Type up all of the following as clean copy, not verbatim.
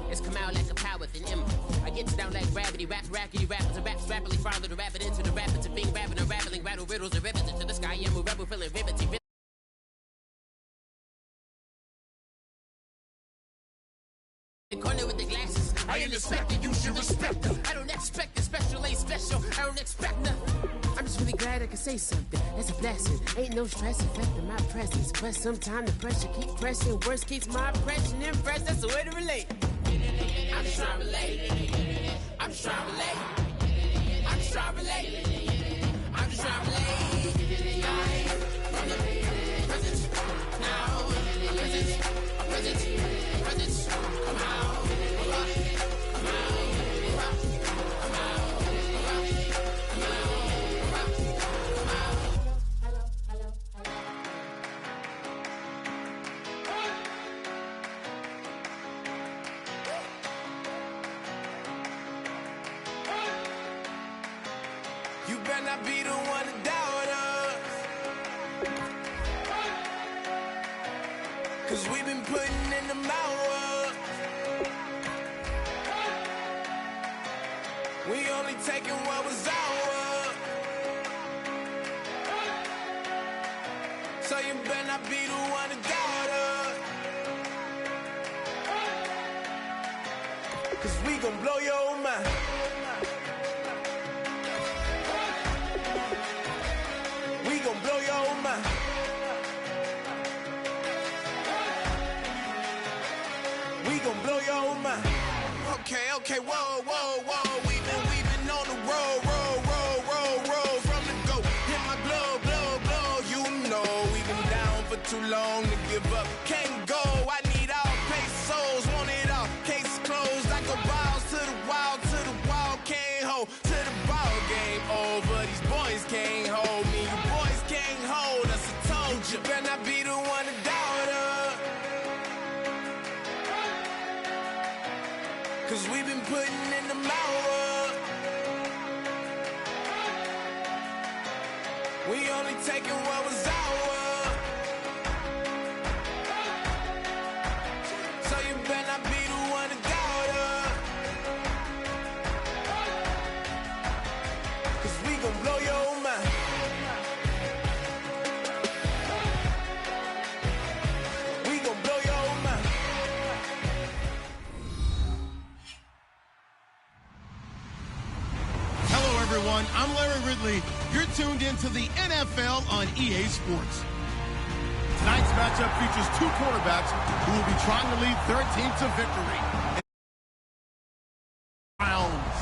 It's come out like a power with an M. I get down like gravity, rap, rackety, rappers, and raps rapidly follow the rabbit into the rapids of being rapping and rattling, rattle riddles and rivets into the sky. I'm a rebel feeling riveting. Corner with the glasses. I ain't expecting, you should respect them. I don't expect it, special ain't special. I don't expect nothing. I'm just really glad I can say something. That's a blessing. Ain't no stress affecting my presence. But sometimes the pressure keep pressing. Worst keeps my impression impressed. That's the way to relate. I'm just trying to relate. I'm just trying to relate. I'm just trying to relate. I'm just trying to relate. From the present now. Present. Come out. You better not be the one to doubt us, 'cause we've been putting in the hours. We only taking what was ours. So you better not be the one to doubt us, 'cause we gon' blow your mind. We gon' blow your mind. We gon' blow your mind. Okay, whoa. We've been on the road from the go. Hit my blow. You know we've been down for too long to give up. Can't go. I need all pesos, want it all. Case closed. I go balls to the wall. Can't hold to the ball game over. These boys can't hold me. You boys can't hold us. I told you. Better not be the one to doubt us, 'cause we've been putting in the hours. We only taking what was ours. So you better not be the one to doubt us, 'cause we gon' blow your mind. We gon' blow your mind. Hello, everyone. I'm Larry Ridley. You're tuned into the NFL on EA Sports. Tonight's matchup features two quarterbacks who will be trying to lead their team to victory. Rounds.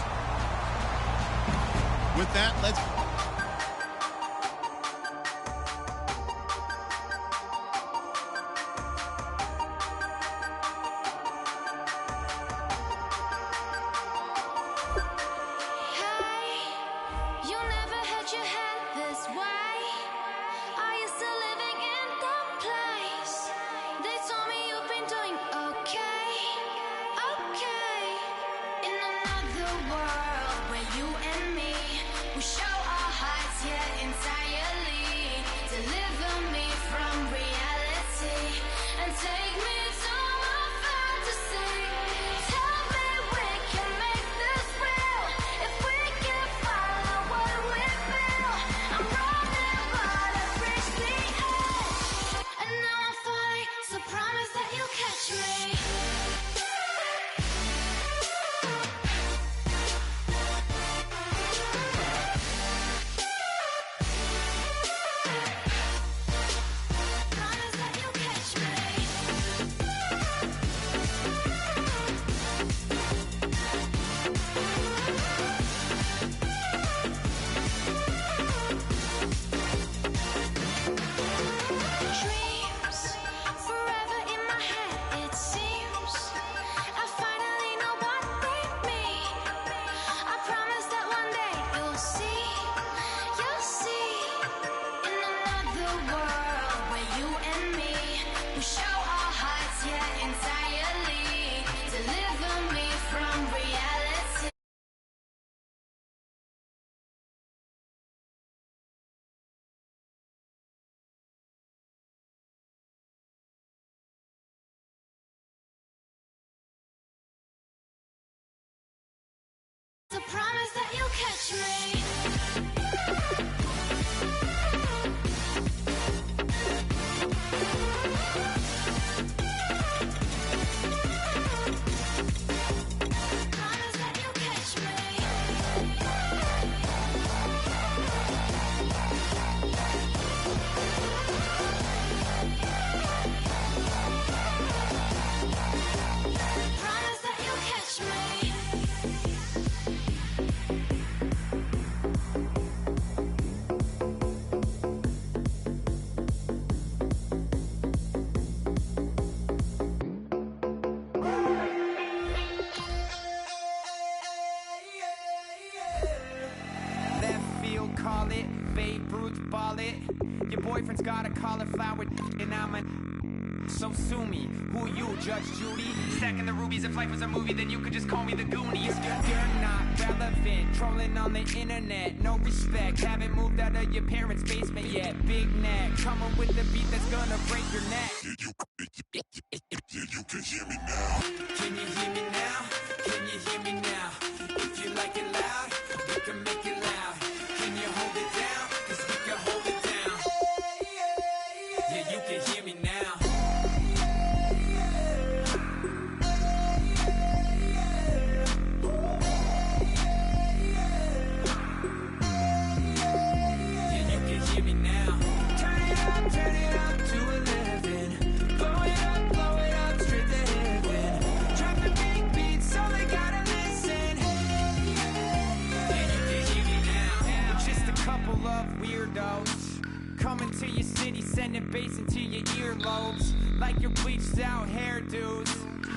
With that, let's... You never had your head this way. Are you still living in the place? They told me you've been doing okay. In another world where you and me, we show our hearts yet entirely. Deliver me from reality and take me to my fantasy. Tell me we can make this real if we can follow what we feel. I'm running, but I've reached the edge, and now I'm falling. So promise that you'll catch me. Promise that you'll catch me. catch me. Promise that you'll catch me. Promise that you'll catch me. Left field, call it. Babe Ruth, ball it. Your boyfriend's got a cauliflower, and I'm a. So sue me. Who you, Judge Judy? Stacking the rubies. If life was a movie, then you could just call me the Goonies. You're not relevant. Trolling on the internet. No respect. Haven't moved out of your parents' basement yet. Big neck. Coming with the beat that's gonna break your neck. You can hear me now. Can you hear me now? Can you hear me now? If you like it loud, we can make it loud. Can you hold it down? 'Cause we can hold it down. Yeah, you can hear me now. Yeah, you can hear me now. Turn it up to 11. Blow it up, straight to heaven. Drop the big beats so they gotta listen. Yeah, you can hear me now. We're just a couple of weirdos coming to your city, sending bass into your earlobes like your bleached out hairdos.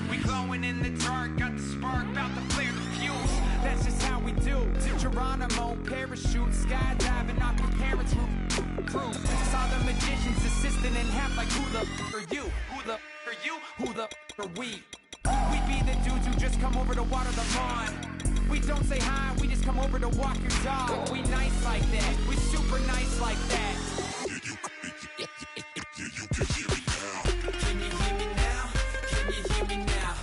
We glowing in the dark, got the spark, about to flare the fuse. That's just how we do. Geronimo, parachute, skydiving off your parents' roof. Crew. Saw the magician's assistant in half like who the are you? Who the are you? Who the are we? We be the dudes who just come over to water the lawn. We don't say hi, we just come over to walk your dog. We nice like that, we super nice like that. You can hear me now. Can you hear me now? Can you hear me now?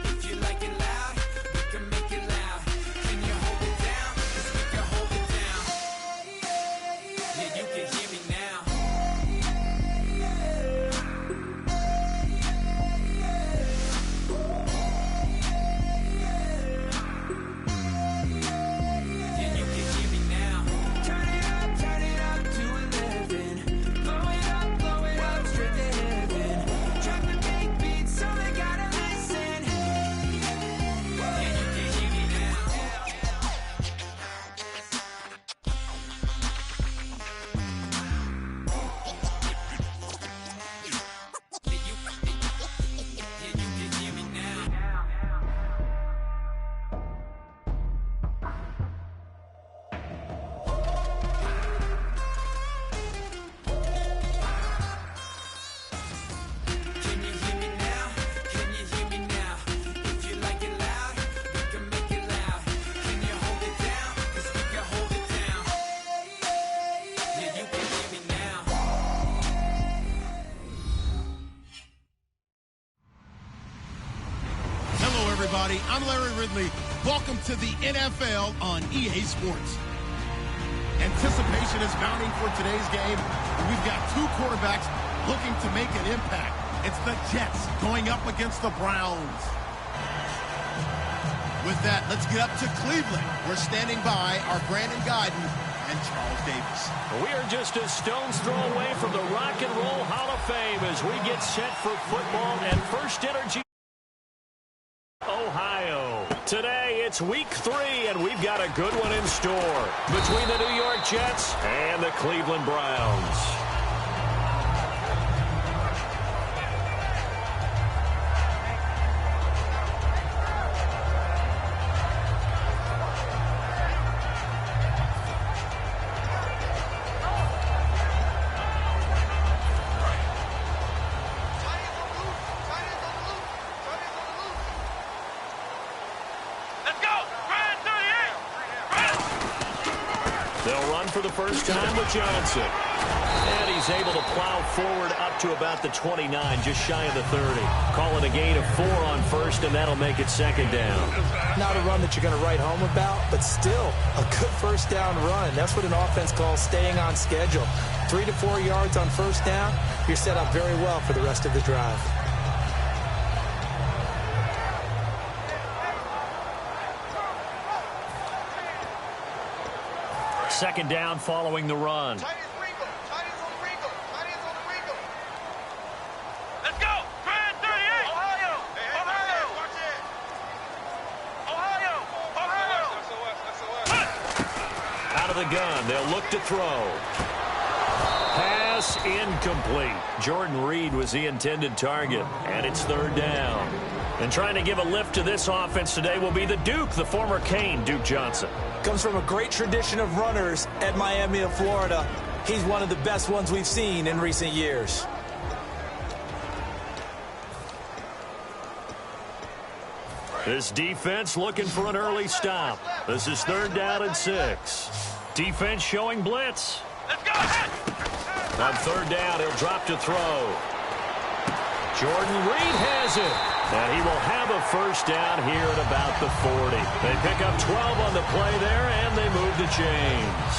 If you like it loud, we can make it loud. Can you hold it down? 'Cause we can hold it down. Yeah, you can hear me now. Yeah, you can hear me now. Turn it up to 11. Blow it up, straight to heaven. Drop the big beats so they gotta listen. Yeah, you can hear me now. Yeah, you can hear me now. Can you hear me now? Can you hear me now? If you like it loud, we can make it loud. Can you hold it down? 'Cause we can hold it down. Yeah, you can hear me now. Hello, everybody. I'm Larry Ridley. Welcome to the NFL on EA Sports. Anticipation is mounting for today's game, and we've got two quarterbacks looking to make an impact. It's the Jets going up against the Browns. With that, let's get up to Cleveland. We're standing by our Brandon Guyton and Charles Davis. We are just a stone's throw away from the Rock and Roll Hall of Fame as we get set for football and First Energy Ohio. Today, it's week 3, and we've got a good one in store between the New York Jets and the Cleveland Browns. They'll run for the first time with Johnson. And he he's able to plow forward up to about the 29, just shy of the 30. Call it a gain of 4 on first, and that'll make it second down. Not a run that you're going to write home about, but still a good first down run. That's what an offense calls staying on schedule. 3 to 4 yards on first down, you're set up very well for the rest of the drive. Second down following the run. Let's go! Grand 38! Ohio! Out of the gun, they'll look to throw. Pass incomplete. Jordan Reed was the intended target, and it's third down. And trying to give a lift to this offense today will be the Duke, the former Cane, Duke Johnson. Comes from a great tradition of runners at Miami of Florida. He's one of the best ones we've seen in recent years. This defense looking for an early stop. This is third down and 6. Defense showing blitz. Let's go! On third down, he'll drop to throw. Jordan Reed has it. And he will have a first down here at about the 40. They pick up 12 on the play there, and they move the chains.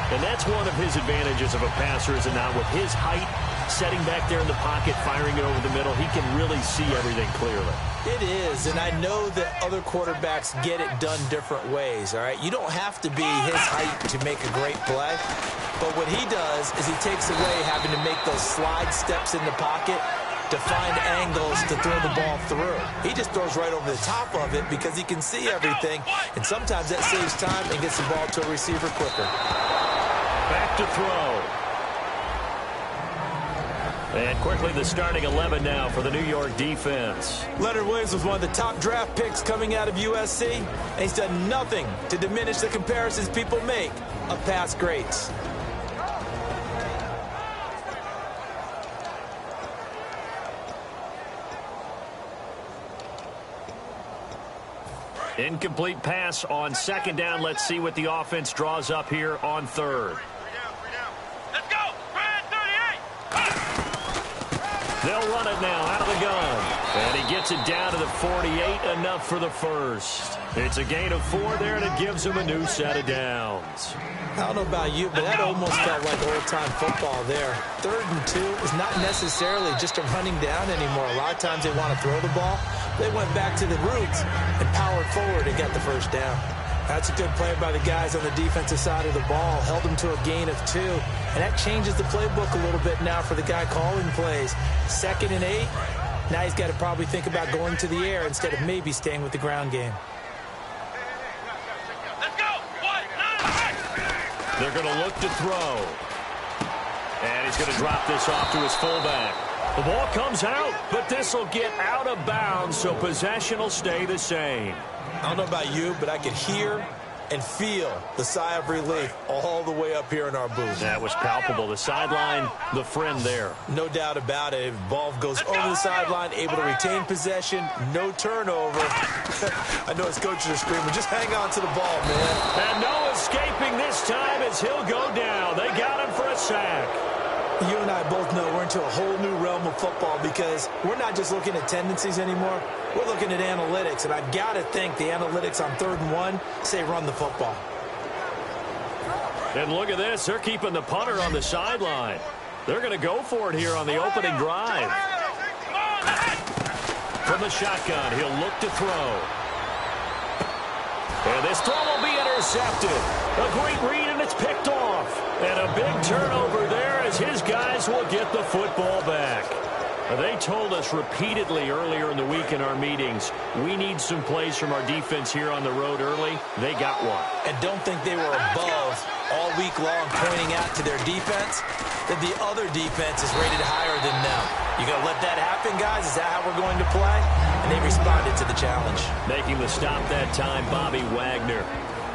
And that's one of his advantages of a passer, is it not? With his height, setting back there in the pocket, firing it over the middle, he can really see everything clearly. It is, and I know that other quarterbacks get it done different ways, all right? You don't have to be his height to make a great play, but what he does is he takes away having to make those slide steps in the pocket to find angles to throw the ball through. He just throws right over the top of it because he can see everything, and sometimes that saves time and gets the ball to a receiver quicker. Back to throw. And quickly the starting 11 now for the New York defense. Leonard Williams was one of the top draft picks coming out of USC, and he's done nothing to diminish the comparisons people make of past greats. Incomplete pass on second down. Let's see what the offense draws up here on third. Let's go! Grand 38! They'll run it now out of the gun. And he gets it down to the 48, enough for the first. It's a gain of 4 there, and it gives him a new set of downs. I don't know about you, but that almost felt like old-time football there. 3rd and 2 is not necessarily just a running down anymore. A lot of times they want to throw the ball. They went back to the roots and powered forward and got the first down. That's a good play by the guys on the defensive side of the ball. Held them to a gain of 2. And that changes the playbook a little bit now for the guy calling plays. 2nd and 8. Now he's got to probably think about going to the air instead of maybe staying with the ground game. Let's go! 1, 9, They're going to look to throw. And he's going to drop this off to his fullback. The ball comes out, but this will get out of bounds, so possession will stay the same. I don't know about you, but I could hear and feel the sigh of relief all the way up here in our booth. That was palpable. The sideline, the friend there. No doubt about it. Ball goes over the sideline, able to retain possession, no turnover. I know his coaches are screaming, just hang on to the ball, man. And no escaping this time as he'll go down. They got him for a sack. You and I both know we're into a whole new realm of football because we're not just looking at tendencies anymore. We're looking at analytics, and I've got to think the analytics on 3rd and 1 say run the football. And look at this. They're keeping the punter on the sideline. They're going to go for it here on the opening drive. From the shotgun, he'll look to throw. And this throw will be intercepted. A great read, and it's picked off. And a big turnover there as his guys will get the football back. They told us repeatedly earlier in the week in our meetings, we need some plays from our defense here on the road early. They got one. And don't think they were above all week long pointing out to their defense that the other defense is rated higher than them. You going to let that happen, guys? Is that how we're going to play? And they responded to the challenge. Making the stop that time, Bobby Wagner.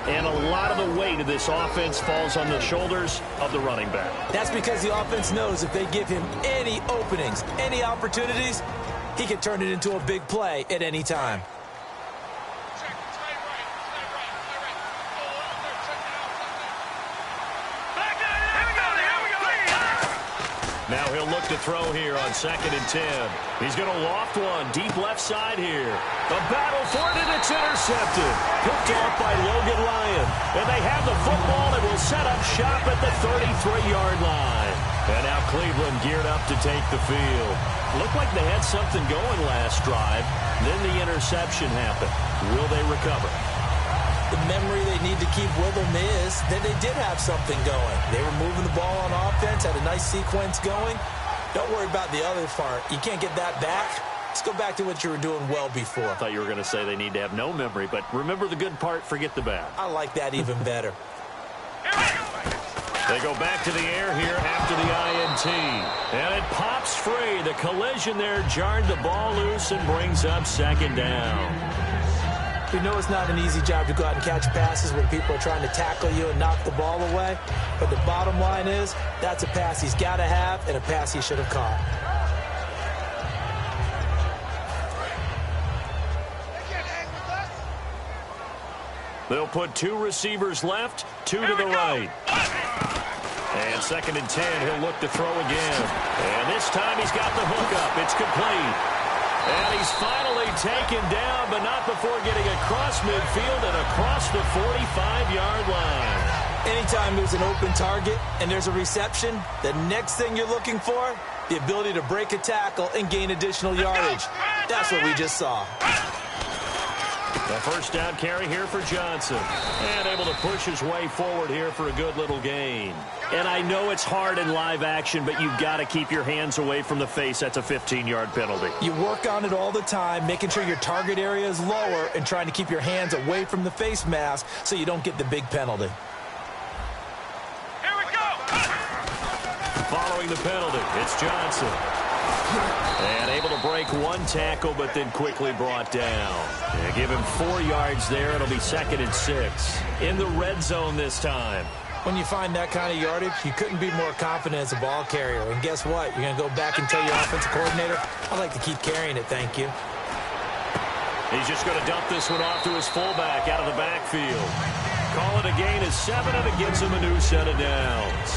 And a lot of the weight of this offense falls on the shoulders of the running back. That's because the offense knows if they give him any openings, any opportunities, he can turn it into a big play at any time. Now he'll look to throw here on 2nd and 10. He's going to loft one deep left side here. The battle for it, and it's intercepted. Picked off by Logan Lyon. And they have the football and will set up shop at the 33-yard line. And now Cleveland geared up to take the field. Looked like they had something going last drive. Then the interception happened. Will they recover? The memory they need to keep with them is that they did have something going. They were moving the ball on offense, had a nice sequence going. Don't worry about the other part. You can't get that back. Let's go back to what you were doing well before. I thought you were going to say they need to have no memory, but remember the good part, forget the bad. I like that even better. They go back to the air here after the INT. And it pops free. The collision there jarred the ball loose and brings up 2nd down. We know it's not an easy job to go out and catch passes when people are trying to tackle you and knock the ball away. But the bottom line is, that's a pass he's got to have and a pass he should have caught. They'll put 2 receivers left, 2 to the right. And 2nd and 10, he'll look to throw again. And this time he's got the hook up. It's complete. And he's finally taken down, but not before getting across midfield and across the 45-yard line. Anytime there's an open target and there's a reception, the next thing you're looking for, the ability to break a tackle and gain additional yardage. That's what we just saw. The first down carry here for Johnson. And able to push his way forward here for a good little gain. And I know it's hard in live action, but you've got to keep your hands away from the face. That's a 15-yard penalty. You work on it all the time, making sure your target area is lower and trying to keep your hands away from the face mask so you don't get the big penalty. Here we go. Following the penalty, it's Johnson. And able to break 1 tackle, but then quickly brought down. Yeah, give him 4 yards there. It'll be 2nd and 6. In the red zone this time. When you find that kind of yardage, you couldn't be more confident as a ball carrier. And guess what? You're going to go back and tell your offensive coordinator, I'd like to keep carrying it, thank you. He's just going to dump this one off to his fullback out of the backfield. Call it a gain of 7, and it gives him a new set of downs.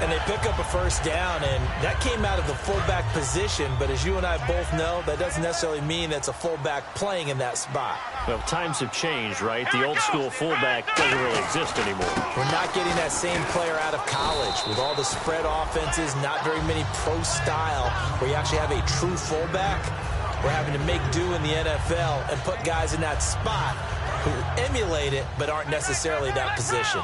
And they pick up a first down, and that came out of the fullback position. But as you and I both know, that doesn't necessarily mean that's a fullback playing in that spot. Well, times have changed, right? The old school fullback doesn't really exist anymore. We're not getting that same player out of college with all the spread offenses, not very many pro style, where you actually have a true fullback. We're having to make do in the NFL and put guys in that spot who emulate it but aren't necessarily that position.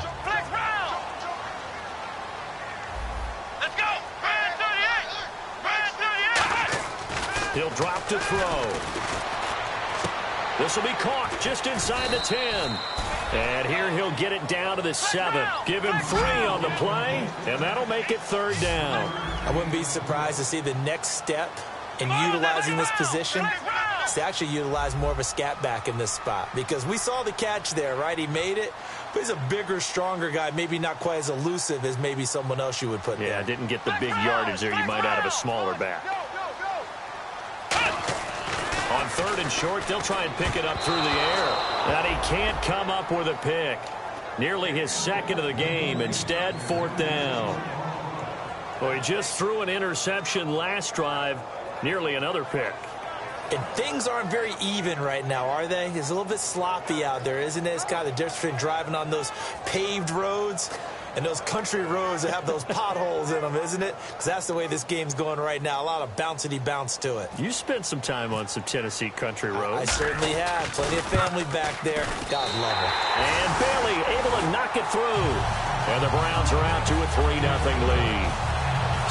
He'll drop to throw. This will be caught just inside the 10. And here he'll get it down to the 7. Give him 3 on the play, and that'll make it 3rd down. I wouldn't be surprised to see the next step in utilizing this position is to actually utilize more of a scat back in this spot. Because we saw the catch there, right? He made it, but he's a bigger, stronger guy, maybe not quite as elusive as maybe someone else you would put there. Yeah, didn't get the big yardage there you might out of a smaller back. On 3rd and short, they'll try and pick it up through the air. And he can't come up with a pick. Nearly his 2nd of the game. Instead, 4th down. Well, he just threw an interception last drive. Nearly another pick. And things aren't very even right now, are they? It's a little bit sloppy out there, isn't it? It's kind of the difference between driving on those paved roads and those country roads that have those potholes in them, isn't it? Because that's the way this game's going right now. A lot of bounce to it. You spent some time on some Tennessee country roads. I certainly have. Plenty of family back there. God love it. And Bailey able to knock it through. And the Browns are out to a 3-0 lead.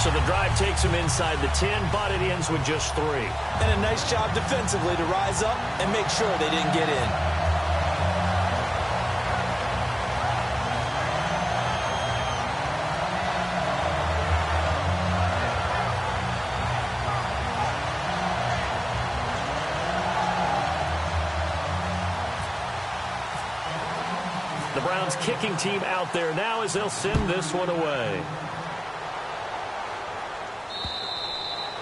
So the drive takes them inside the 10, but it ends with just 3. And a nice job defensively to rise up and make sure they didn't get in. The Browns kicking team out there now as they'll send this one away.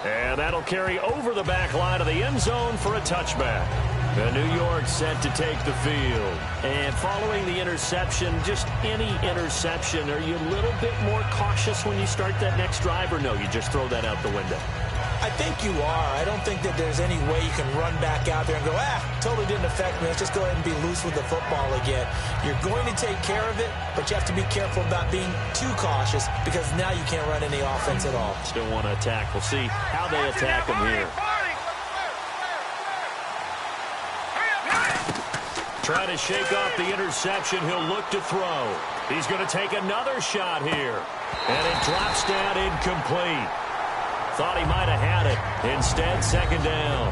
And that'll carry over the back line of the end zone for a touchback. New York set to take the field. And following the interception, just any interception, are you a little bit more cautious when you start that next drive, or no, you just throw that out the window? I think you are. I don't think that there's any way you can run back out there and go, totally didn't affect me. Let's just go ahead and be loose with the football again. You're going to take care of it, but you have to be careful about being too cautious because now you can't run any offense at all. Still want to attack. We'll see how they attack them here. Trying to shake off the interception. He'll look to throw. He's going to take another shot here. And it drops down incomplete. Thought he might have had it. Instead, second down.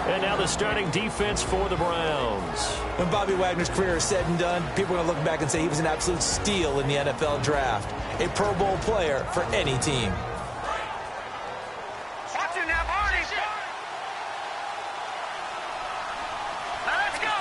And now the starting defense for the Browns. When Bobby Wagner's career is said and done, people are going to look back and say he was an absolute steal in the NFL draft. A Pro Bowl player for any team. Watch it now, Barney. Let's go.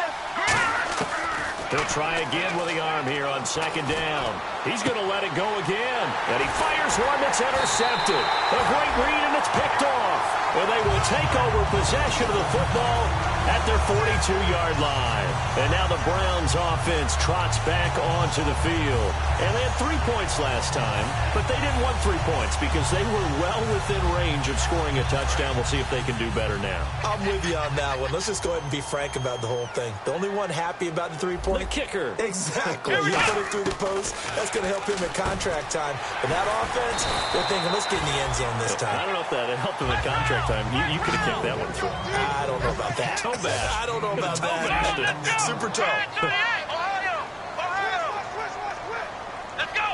He'll try again with the arm here on second down. He's going to let it go again. And he fires one that's intercepted. A great read, and it's picked off. And they will take over possession of the football at their 42-yard line. And now the Browns offense trots back onto the field. And they had 3 points last time, but they didn't want 3 points because they were well within range of scoring a touchdown. We'll see if they can do better now. I'm with you on that one. Let's just go ahead and be frank about the whole thing. The only one happy about the 3-point? The kicker. Exactly. You put it through the post. That's going to help him at contract time. But that offense, they're thinking, let's get in the end zone this time. I don't know if that helped him at contract time. You could have kicked that one through. I don't know about that. Toe bash. I don't know about that. Super toe. Ohio. Let's go.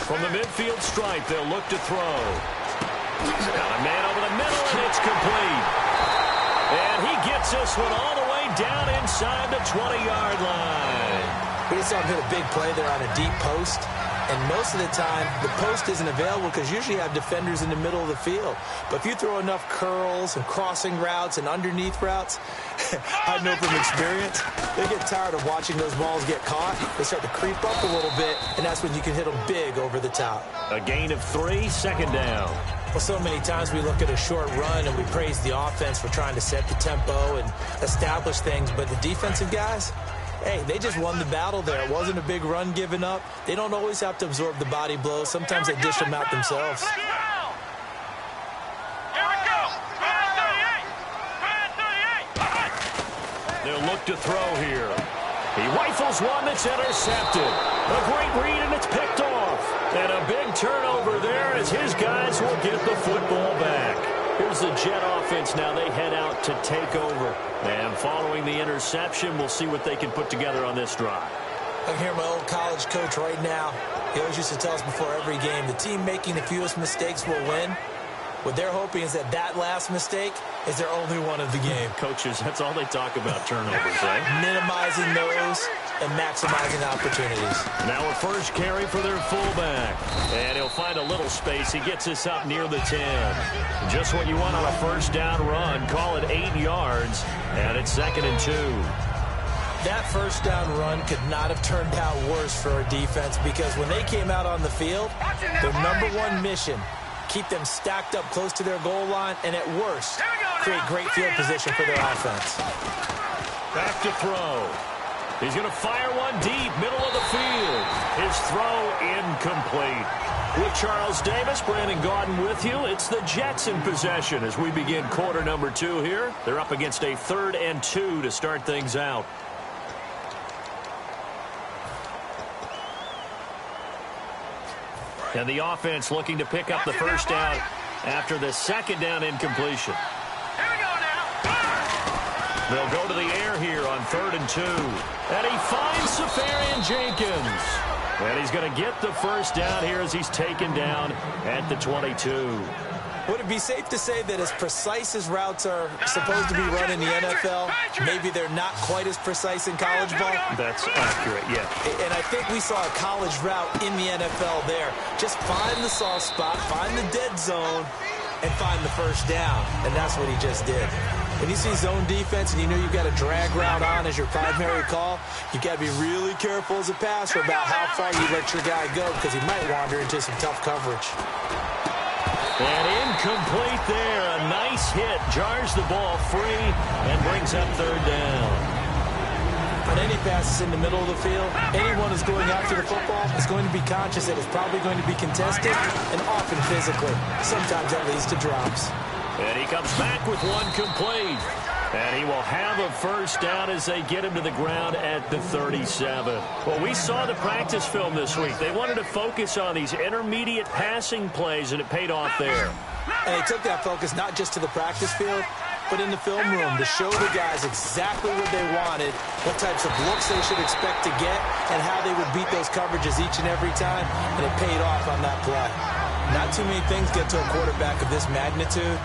From the midfield stripe, they'll look to throw. Got a man over the middle, and it's complete. And he gets this one all the way down inside the 20-yard line. We just saw him hit a big play there on a deep post. And most of the time, the post isn't available because usually you have defenders in the middle of the field. But if you throw enough curls and crossing routes and underneath routes, I know from experience, they get tired of watching those balls get caught. They start to creep up a little bit, and that's when you can hit them big over the top. A gain of 3, second down. Well, so many times we look at a short run and we praise the offense for trying to set the tempo and establish things, but the defensive guys, hey, they just won the battle there. It wasn't a big run given up. They don't always have to absorb the body blows. Sometimes they dish them out themselves. Here we go. 38. They'll look to throw here. He rifles one that's intercepted. A great read, and it's picked off. And a big turnover there as his guys will get the football back. Here's the Jet offense now. They head out to take over. And following the interception, we'll see what they can put together on this drive. I can hear my old college coach right now. He always used to tell us before every game, the team making the fewest mistakes will win. What they're hoping is that last mistake is their only one of the game. Coaches, that's all they talk about, turnovers, eh? Minimizing those and maximizing opportunities. Now a first carry for their fullback. And he'll find a little space. He gets us up near the 10. Just what you want on a first down run. Call it 8 yards. And it's 2nd and 2. That first down run could not have turned out worse for our defense because when they came out on the field, their number one mission, keep them stacked up close to their goal line, and at worst, create great field position for their offense. Back to throw. He's going to fire one deep, middle of the field. His throw incomplete. With Charles Davis, Brandon Gaudin with you. It's the Jets in possession as we begin quarter number 2 here. They're up against a 3rd and 2 to start things out. And the offense looking to pick up the first down after the second down incompletion. Here we go now. They'll go to the air here on 3rd and 2. And he finds Safarian Jenkins. And he's going to get the first down here as he's taken down at the 22. Would it be safe to say that as precise as routes are supposed to be run in the NFL, maybe they're not quite as precise in college ball? That's accurate, yeah. And I think we saw a college route in the NFL there. Just find the soft spot, find the dead zone, and find the first down. And that's what he just did. When you see zone defense and you know you've got a drag route on as your primary call, you've got to be really careful as a passer about how far you let your guy go because he might wander into some tough coverage. And incomplete there. A nice hit. Jars the ball free and brings up third down. On any passes in the middle of the field, anyone who's going after the football is going to be conscious that it's probably going to be contested and often physically. Sometimes that leads to drops. And he comes back with one complete. And he will have a first down as they get him to the ground at the 37. Well, we saw the practice film this week. They wanted to focus on these intermediate passing plays, and it paid off there. And they took that focus not just to the practice field, but in the film room to show the guys exactly what they wanted, what types of looks they should expect to get, and how they would beat those coverages each and every time, and it paid off on that play. Not too many things get to a quarterback of this magnitude,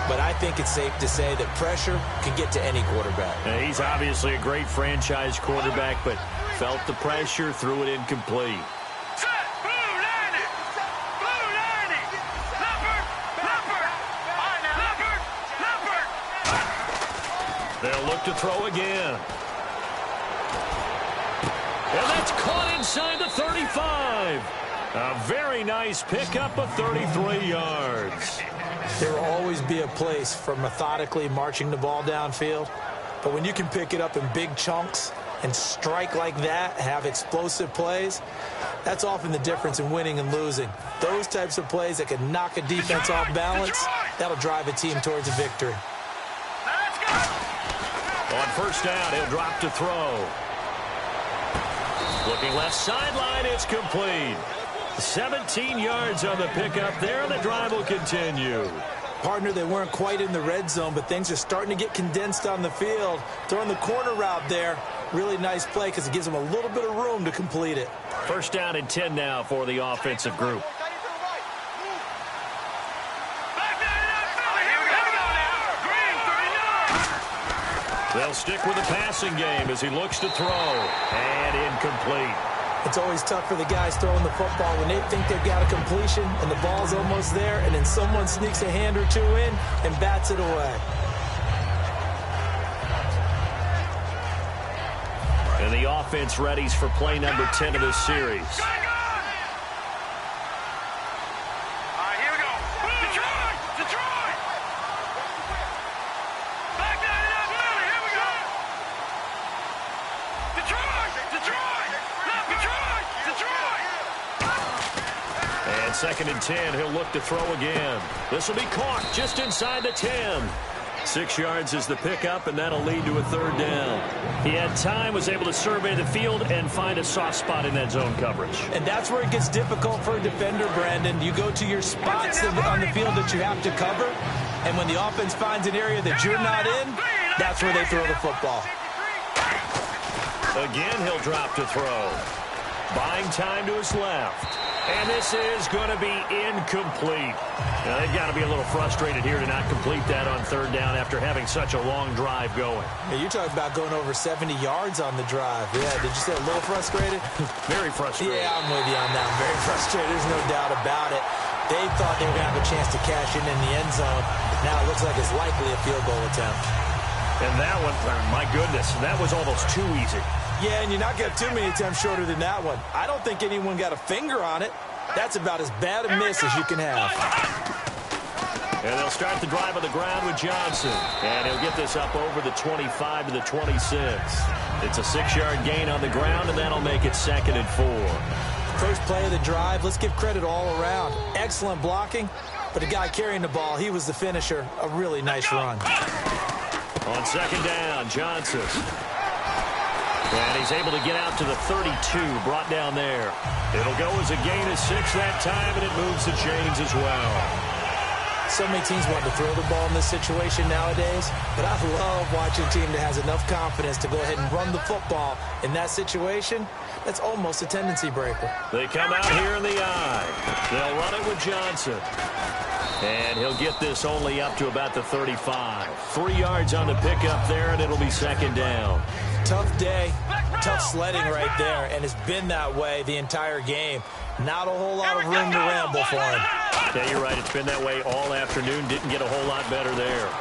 but I think it's safe to say that pressure can get to any quarterback. He's obviously a great franchise quarterback, but felt the pressure, threw it incomplete. They'll look to throw again. And that's caught inside the 35. A very nice pickup of 33 yards. There will always be a place for methodically marching the ball downfield. But when you can pick it up in big chunks and strike like that, have explosive plays, that's often the difference in winning and losing. Those types of plays that can knock a defense off balance, that'll drive a team towards a victory. On first down, he'll drop to throw. Looking left sideline, it's complete. 17 yards on the pickup there, and the drive will continue. Partner, they weren't quite in the red zone, but things are starting to get condensed on the field. Throwing the corner route there, really nice play because it gives them a little bit of room to complete it. First down and 10 now for the offensive group. They'll stick with the passing game as he looks to throw. And incomplete. It's always tough for the guys throwing the football when they think they've got a completion and the ball's almost there, and then someone sneaks a hand or two in and bats it away. And the offense readies for play number 10 of this series. Second and 10, he'll look to throw again. This will be caught just inside the 10. 6 yards is the pickup, and that'll lead to a third down. He had time, was able to survey the field and find a soft spot in that zone coverage. And that's where it gets difficult for a defender, Brandon. You go to your spots on the field that you have to cover, and when the offense finds an area that you're not in, that's where they throw the football. Again, he'll drop to throw. Buying time to his left. And this is going to be incomplete. Now, they've got to be a little frustrated here to not complete that on third down after having such a long drive going. Yeah, you're talking about going over 70 yards on the drive. Yeah, did you say a little frustrated? Very frustrated. Yeah, I'm with you on that. I'm very frustrated. There's no doubt about it. They thought they were going to have a chance to cash in the end zone. Now it looks like it's likely a field goal attempt. And that one, my goodness, that was almost too easy. Yeah, and you're not getting too many attempts shorter than that one. I don't think anyone got a finger on it. That's about as bad a miss as you can have. And they'll start the drive on the ground with Johnson. And he'll get this up over the 25 to the 26. It's a 6-yard gain on the ground, and that'll make it second and 4. First play of the drive, let's give credit all around. Excellent blocking, but the guy carrying the ball, he was the finisher. A really nice run. On second down, Johnson. And he's able to get out to the 32, brought down there. It'll go as a gain of 6 that time, and it moves the chains as well. So many teams want to throw the ball in this situation nowadays, but I love watching a team that has enough confidence to go ahead and run the football in that situation. That's almost a tendency breaker. They come out here in the eye. They'll run it with Johnson. And he'll get this only up to about the 35. 3 yards on the pickup there, and it'll be second down. Tough day, tough sledding right there, and it's been that way the entire game. Not a whole lot of room to ramble for him. Yeah, you're right. It's been that way all afternoon. Didn't get a whole lot better there.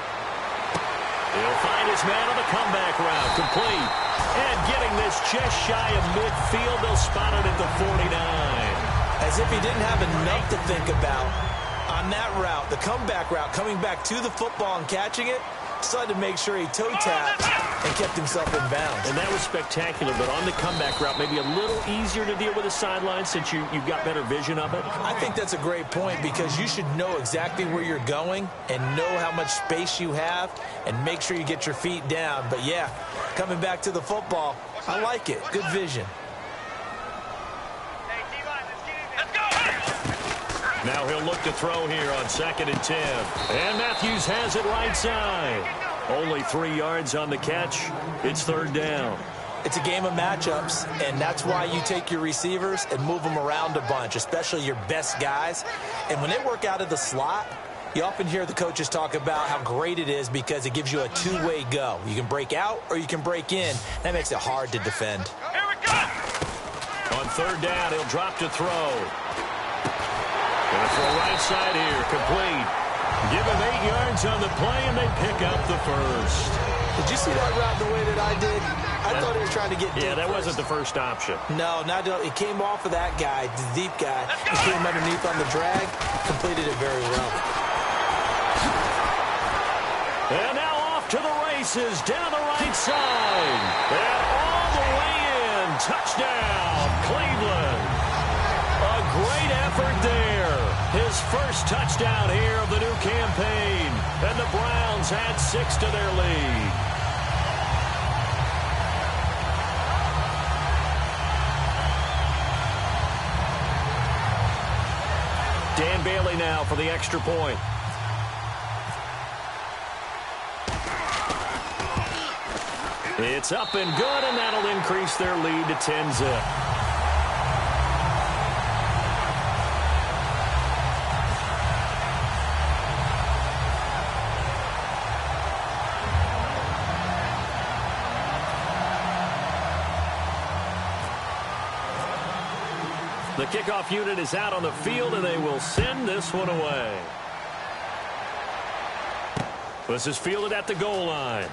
He'll find his man on the comeback route. Complete. And getting this just shy of midfield, they'll spot it at the 49. As if he didn't have enough to think about on On that route, the comeback route, coming back to the football and catching it, decided to make sure he toe tapped and kept himself in bounds. And that was spectacular, but on the comeback route, maybe a little easier to deal with the sideline since you've got better vision of it? I think that's a great point because you should know exactly where you're going and know how much space you have and make sure you get your feet down. But, yeah, coming back to the football, I like it. Good vision. Now he'll look to throw here on 2nd and 10. And Matthews has it right side. Only 3 yards on the catch. It's 3rd down. It's a game of matchups, and that's why you take your receivers and move them around a bunch, especially your best guys. And when they work out of the slot, you often hear the coaches talk about how great it is because it gives you a two-way go. You can break out or you can break in. That makes it hard to defend. Here we go! On 3rd down, he'll drop to throw. Gonna throw right side here, complete. Give him 8 yards on the play, and they pick up the first. Did you see that route the way that I did? I thought he was trying to get deep. Yeah, that first. wasn't the first option. No, not it came off of that guy, the deep guy. He came underneath on the drag, completed it very well. And now off to the races, down the right side. And all the way in. Touchdown, Cleveland. A great effort there. His first touchdown here of the new campaign. And the Browns add 6 to their lead. Dan Bailey now for the extra point. It's up and good, and that'll increase their lead to 10-zip. The kickoff unit is out on the field, and they will send this one away. This is fielded at the goal line.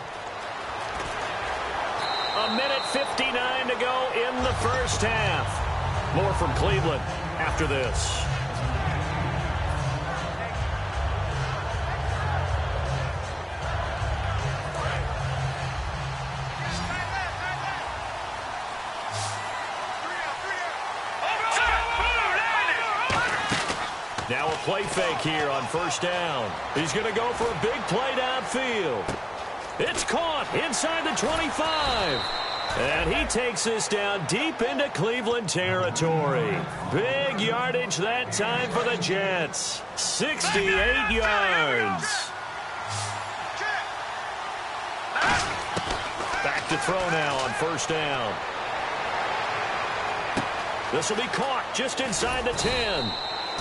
A minute 59 to go in the first half. More from Cleveland after this. Now a play fake here on 1st down. He's going to go for a big play downfield. It's caught inside the 25. And he takes this down deep into Cleveland territory. Big yardage that time for the Jets. 68 yards. Back to throw now on 1st down. This will be caught just inside the 10.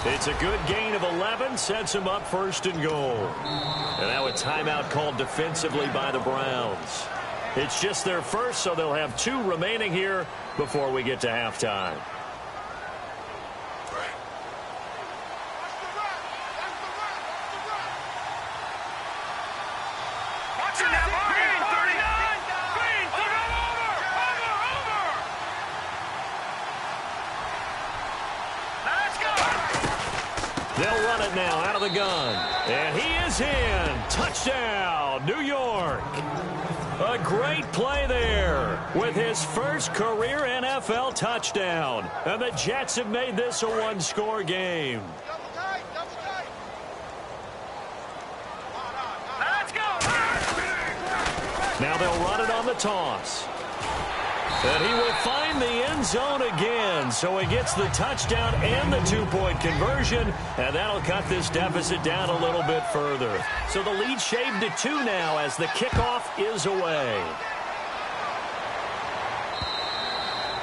It's a good gain of 11, sets him up 1st and goal. And now a timeout called defensively by the Browns. It's just their first, so they'll have 2 remaining here before we get to halftime. Watch it now, Green, 39! Green, over! Let's go! They'll run it now out of the gun. And he is in. Touchdown, New York. A great play there with his first career NFL touchdown. And the Jets have made this a 1-score game. Let's go! Now they'll run it on the toss. And he will find the end zone again. So he gets the touchdown and the 2-point conversion. And that'll cut this deficit down a little bit further. So the lead shaved to 2 now as the kickoff is away.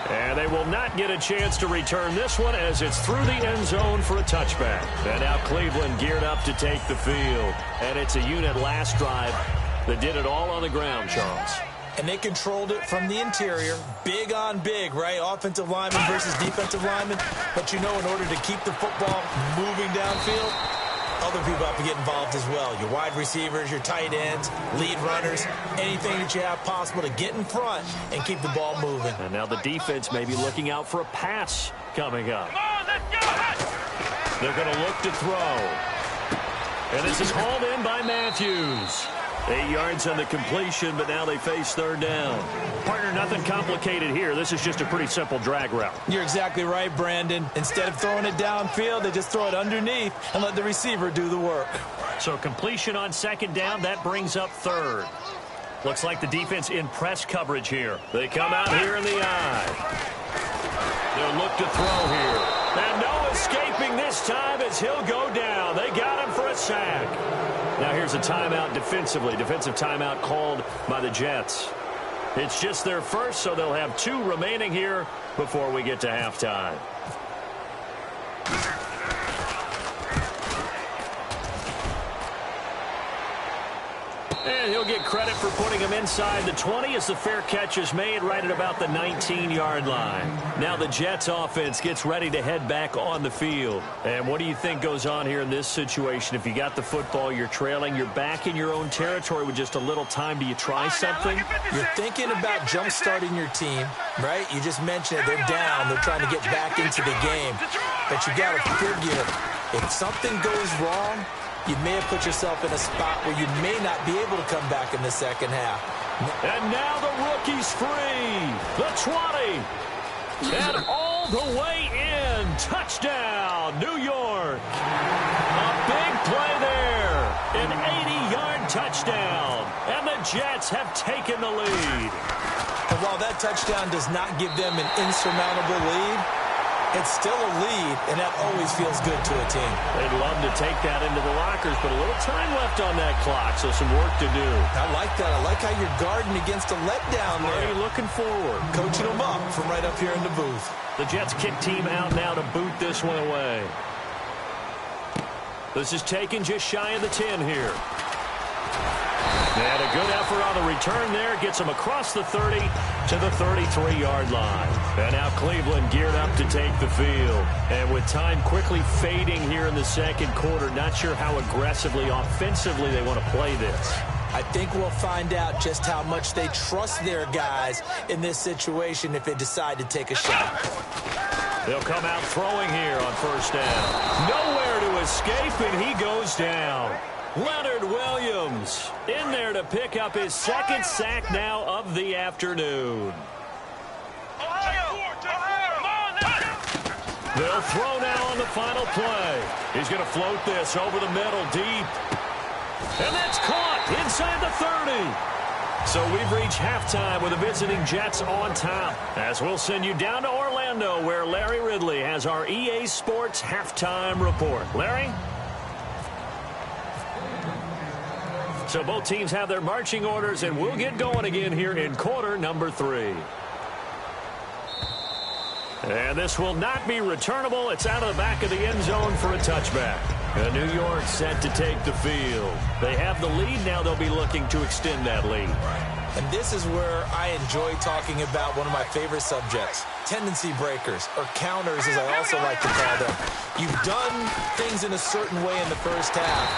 And they will not get a chance to return this one as it's through the end zone for a touchback. And now Cleveland geared up to take the field. And it's a unit last drive that did it all on the ground, Charles. And they controlled it from the interior. Big on big, right? Offensive lineman versus defensive lineman. But you know, in order to keep the football moving downfield, other people have to get involved as well. Your wide receivers, your tight ends, lead runners, anything that you have possible to get in front and keep the ball moving. And now the defense may be looking out for a pass coming up. Come on, let's go! They're going to look to throw. And this is hauled in by Matthews. 8 yards on the completion, but now they face third down. Partner, nothing complicated here. This is just a pretty simple drag route. You're exactly right, Brandon. Instead of throwing it downfield, they just throw it underneath and let the receiver do the work. So completion on second down, that brings up third. Looks like the defense in press coverage here. They come out here in the eye. They'll look to throw here. And no escaping this time as he'll go down. They got him for a sack. Now here's a timeout defensively. Defensive timeout called by the Jets. It's just their first, so they'll have 2 remaining here before we get to halftime. And he'll get credit for putting him inside the 20 as the fair catch is made right at about the 19-yard line. Now the Jets offense gets ready to head back on the field. And what do you think goes on here in this situation? If you got the football, you're trailing, you're back in your own territory with just a little time. Do you try something? You're thinking about jump-starting your team, right? You just mentioned it. They're down. They're trying to get back into the game. But you got to figure, if something goes wrong, you may have put yourself in a spot where you may not be able to come back in the second half. And now the rookie's free. The 20. And all the way in. Touchdown, New York. A big play there. An 80-yard touchdown. And the Jets have taken the lead. And while that touchdown does not give them an insurmountable lead, it's still a lead, and that always feels good to a team. They'd love to take that into the lockers, but a little time left on that clock, so some work to do. I like that. I like how you're guarding against a letdown there. Already looking forward. Coaching them up from right up here in the booth. The Jets kick team out now to boot this one away. This is taken just shy of the 10 here. And a good effort on the return there. Gets them across the 30 to the 33-yard line. And now Cleveland geared up to take the field. And with time quickly fading here in the second quarter, not sure how aggressively, offensively they want to play this. I think we'll find out just how much they trust their guys in this situation if they decide to take a shot. They'll come out throwing here on first down. Nowhere to escape, and he goes down. Leonard Williams in there to pick up his second sack now of the afternoon. They'll throw now on the final play. He's going to float this over the middle deep. And that's caught inside the 30. So we've reached halftime with the visiting Jets on top. As we'll send you down to Orlando where Larry Ridley has our EA Sports halftime report. Larry? So both teams have their marching orders, and we'll get going again here in quarter number 3. And this will not be returnable. It's out of the back of the end zone for a touchback. And New York set to take the field. They have the lead. Now they'll be looking to extend that lead. And this is where I enjoy talking about one of my favorite subjects, tendency breakers, or counters as I also like to call them. You've done things in a certain way in the first half,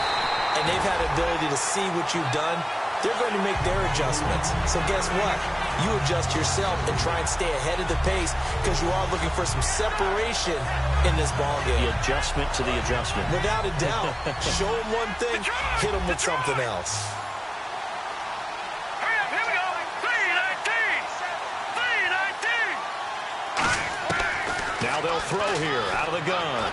and they've had the ability to see what you've done. They're going to make their adjustments. So guess what? You adjust yourself and try and stay ahead of the pace because you are looking for some separation in this ball game. The adjustment to the adjustment. Without a doubt. Show them one thing, hit them with something else. Here we go. 3-19. Now they'll throw here out of the gun.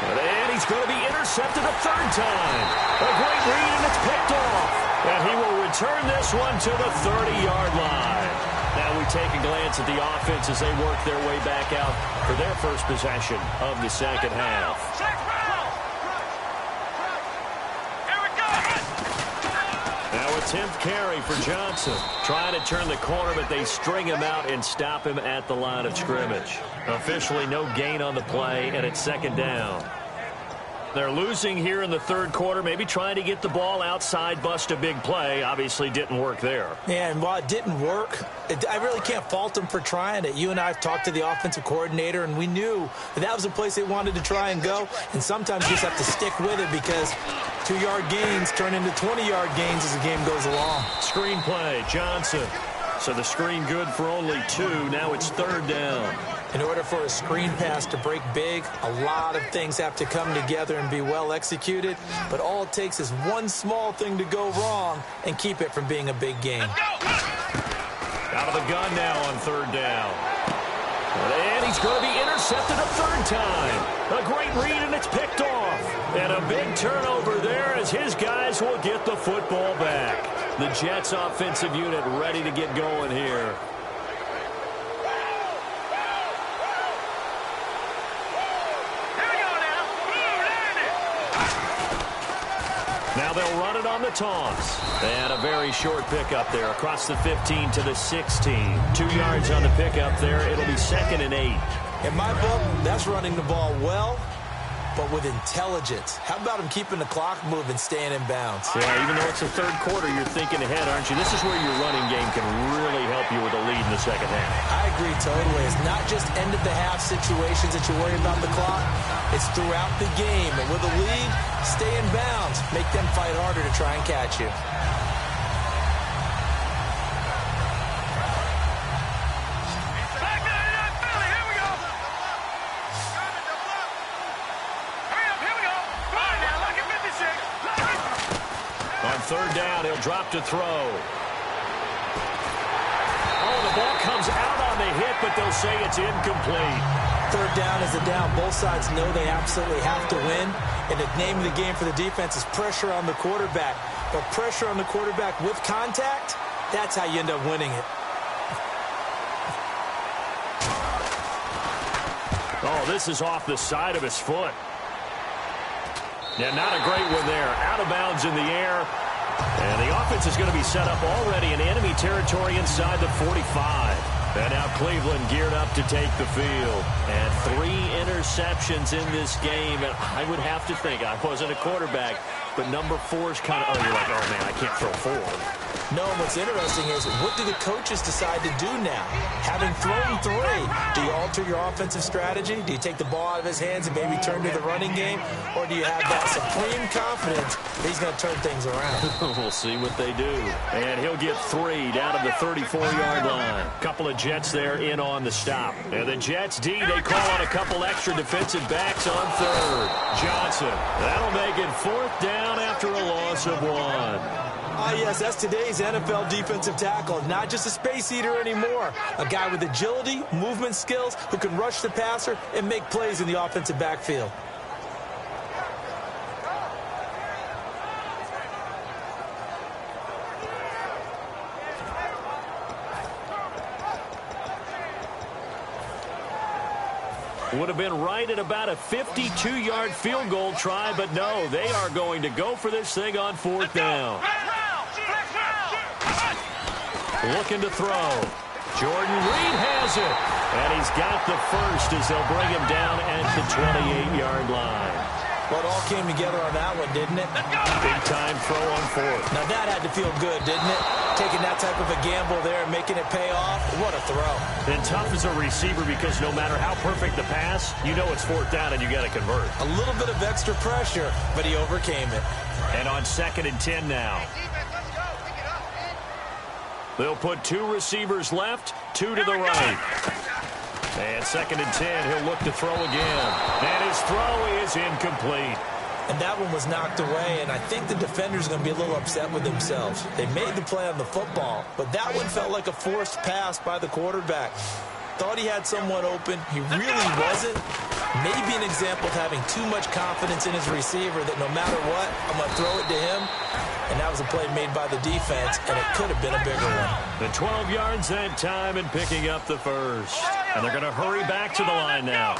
And he's going to be intercepted a third time. A great read, and it's picked off. And he will return this one to the 30-yard line. Now we take a glance at the offense as they work their way back out for their first possession of the second half. Here we go. Now a 10th carry for Johnson. Trying to turn the corner, but they string him out and stop him at the line of scrimmage. Officially no gain on the play, and it's second down. They're losing here in the third quarter, maybe trying to get the ball outside, bust a big play. Obviously didn't work there. Yeah, and while it didn't work, I really can't fault them for trying it. You and I have talked to the offensive coordinator, and we knew that was the place they wanted to try and go. And sometimes you just have to stick with it because 2-yard gains turn into 20-yard gains as the game goes along. Screen play, Johnson. So the screen good for only 2. Now it's third down. In order for a screen pass to break big, a lot of things have to come together and be well executed, but all it takes is one small thing to go wrong and keep it from being a big game. Out of the gun now on third down. And he's going to be intercepted a third time. A great read, and it's picked off. And a big turnover there as his guys will get the football back. The Jets offensive unit ready to get going here. Now they'll run it on the toss. And a very short pickup there across the 15 to the 16. 2 yards on the pickup there. It'll be 2nd and 8. In my book, that's running the ball well, but with intelligence. How about him keeping the clock moving, staying in bounds? Yeah, even though it's the third quarter, you're thinking ahead, aren't you? This is where your running game can really help you with a lead in the second half. I agree totally. It's not just end-of-the-half situations that you worry about the clock. It's throughout the game. And with a lead, stay in bounds. Make them fight harder to try and catch you. Third down, he'll drop to throw. Oh, the ball comes out on the hit, but they'll say it's incomplete. Third down is a down. Both sides know they absolutely have to win. And the name of the game for the defense is pressure on the quarterback. But pressure on the quarterback with contact, that's how you end up winning it. Oh, this is off the side of his foot. Yeah, not a great one there. Out of bounds in the air. And the offense is going to be set up already in enemy territory inside the 45. And now Cleveland geared up to take the field. And 3 interceptions in this game. And I would have to think, I wasn't a quarterback, but number 4 is kind of, oh, you're like, oh, man, I can't throw 4. No, what's interesting is, what do the coaches decide to do now? Having thrown 3, do you alter your offensive strategy? Do you take the ball out of his hands and maybe turn to the running game? Or do you have that supreme confidence that he's going to turn things around? We'll see what they do. And he'll get 3 down to the 34-yard line. Couple of Jets there in on the stop. And the Jets D, they call on a couple extra defensive backs on third. Johnson, that'll make it 4th down after a loss of 1. Ah, yes, that's today's NFL defensive tackle. Not just a space eater anymore. A guy with agility, movement skills, who can rush the passer and make plays in the offensive backfield. Would have been right at about a 52-yard field goal try, but no, they are going to go for this thing on 4th down. Looking to throw. Jordan Reed has it. And he's got the first as they'll bring him down at the 28-yard line. Well, it all came together on that one, didn't it? Big-time throw on 4th. Now, that had to feel good, didn't it? Taking that type of a gamble there and making it pay off. What a throw. And tough as a receiver because no matter how perfect the pass, you know it's 4th down and you got to convert. A little bit of extra pressure, but he overcame it. And on 2nd and 10 now. They'll put 2 receivers left, 2 to the right. And 2nd and 10, he'll look to throw again. And his throw is incomplete. And that one was knocked away, and I think the defender's going to be a little upset with themselves. They made the play on the football, but that one felt like a forced pass by the quarterback. Thought he had someone open. He really wasn't. Maybe an example of having too much confidence in his receiver that no matter what, I'm going to throw it to him. And that was a play made by the defense, and it could have been a bigger one. The 12 yards that time and picking up the first. And they're going to hurry back to the line now.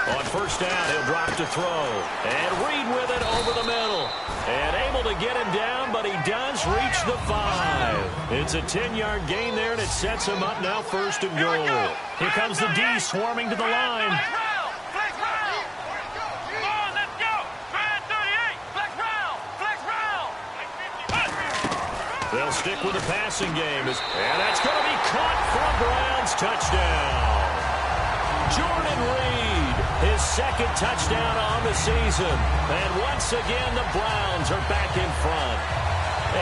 On 1st down, he'll drop to throw. And Reed with it over the middle. And able to get him down, but he does reach the 5. It's a 10-yard gain there, and it sets him up now 1st and goal. Here comes the D swarming to the line. They'll stick with the passing game. And that's going to be caught for a Browns touchdown. Jordan Reed, his 2nd touchdown on the season. And once again, the Browns are back in front.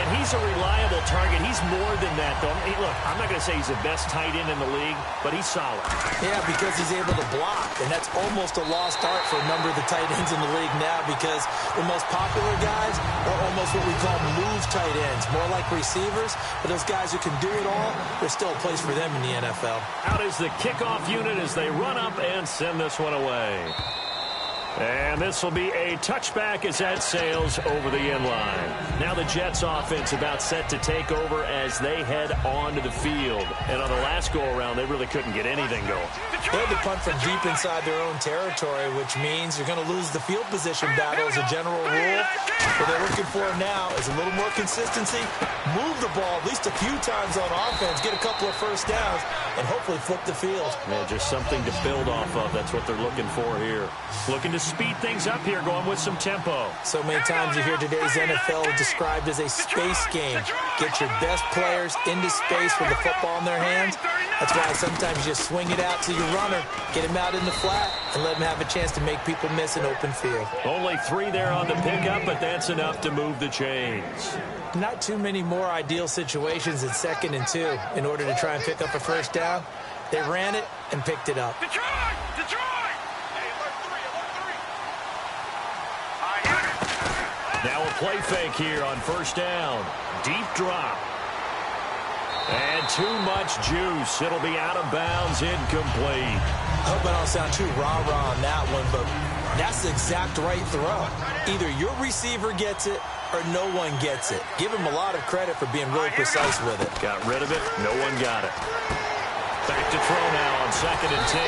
And he he's a reliable target. He's more than that, though. Hey, look, I'm not going to say he's the best tight end in the league, but he's solid. Yeah, because he's able to block, and that's almost a lost art for a number of the tight ends in the league now because the most popular guys are almost what we call move tight ends, more like receivers, but those guys who can do it all, there's still a place for them in the NFL. Out is the kickoff unit as they run up and send this one away. And this will be a touchback as that sails over the end line. Now the Jets offense about set to take over as they head onto the field. And on the last go-around, they really couldn't get anything going. They had to punt from deep inside their own territory, which means you're going to lose the field position battle as a general rule. What they're looking for now is a little more consistency, move the ball at least a few times on offense, get a couple of first downs, and hopefully flip the field. Yeah, just something to build off of. That's what they're looking for here. Looking to speed things up here, going with some tempo. So many times you hear today's NFL described as a space game. Get your best players into space with the football in their hands. That's why sometimes you just swing it out to your runner, get him out in the flat, and let him have a chance to make people miss an open field. Only 3 there on the pickup, but that's enough to move the chains. Not too many more ideal situations in 2nd and 2 in order to try and pick up a first down. They ran it and picked it up. Detroit! Now a play fake here on first down. Deep drop. And too much juice. It'll be out of bounds, incomplete. I hope I don't sound too rah-rah on that one, but that's the exact right throw. Either your receiver gets it or no one gets it. Give him a lot of credit for being really precise with it. Got rid of it. No one got it. Back to throw now on 2nd and 10.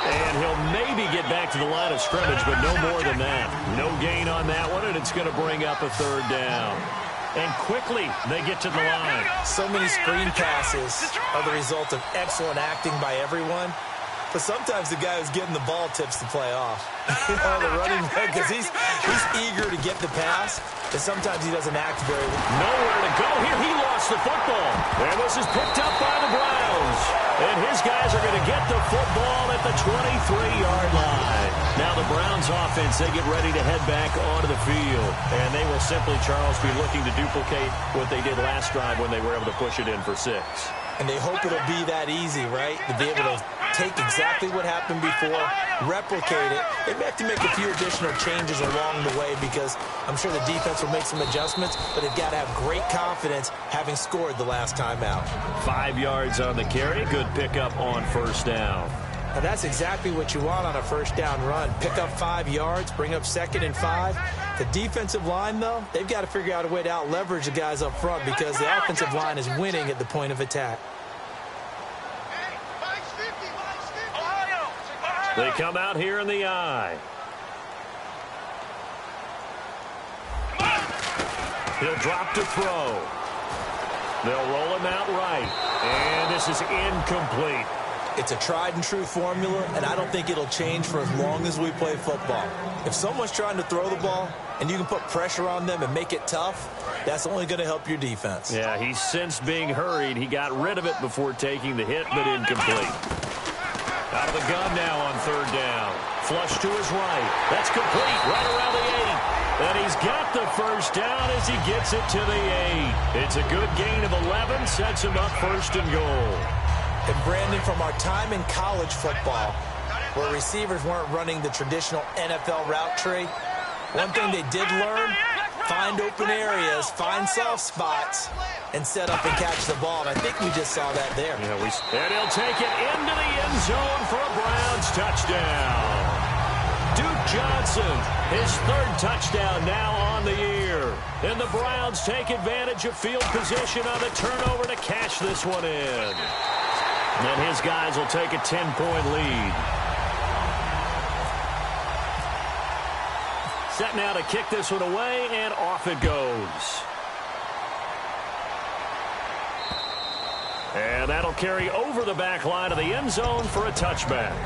And he'll maybe get back to the line of scrimmage, but no more than that. No gain on that one, and it's going to bring up a 3rd down. And quickly, they get to the line. So many screen passes are the result of excellent acting by everyone. But sometimes the guy who's getting the ball tips the play off. The running back, because he's eager to get the pass, and sometimes he doesn't act very well. Nowhere to go here. He lost the football. And this is picked up by the Browns. And his guys are going to get the football at the 23-yard line. Now the Browns offense, they get ready to head back onto the field. And they will simply, Charles, be looking to duplicate what they did last drive when they were able to push it in for 6. And they hope it'll be that easy, right? To be able to take exactly what happened before, replicate it. They may have to make a few additional changes along the way because I'm sure the defense will make some adjustments, but they've got to have great confidence having scored the last time out. 5 yards on the carry. Good pickup on first down. Now that's exactly what you want on a first down run. Pick up 5 yards, bring up 2nd and 5. The defensive line, though, they've got to figure out a way to out-leverage the guys up front because the offensive line is winning at the point of attack. They come out here in the eye. He'll drop to throw. They'll roll him out right. And this is incomplete. It's a tried-and-true formula, and I don't think it'll change for as long as we play football. If someone's trying to throw the ball and you can put pressure on them and make it tough, that's only going to help your defense. Yeah, he's sensed being hurried. He got rid of it before taking the hit, but incomplete. Out of the gun now on 3rd down. Flush to his right. That's complete right around the 8. And he's got the first down as he gets it to the 8. It's a good gain of 11. Sets him up 1st and goal. And Brandon, from our time in college football, where receivers weren't running the traditional NFL route tree, one thing they did learn, find open areas, find soft spots, and set up and catch the ball. And I think we just saw that there. Yeah, and he'll take it into the end zone for a Browns touchdown. Duke Johnson, his 3rd touchdown now on the year. And the Browns take advantage of field position on the turnover to cash this one in. And his guys will take a 10-point lead. Set now to kick this one away, and off it goes. And that'll carry over the back line of the end zone for a touchback.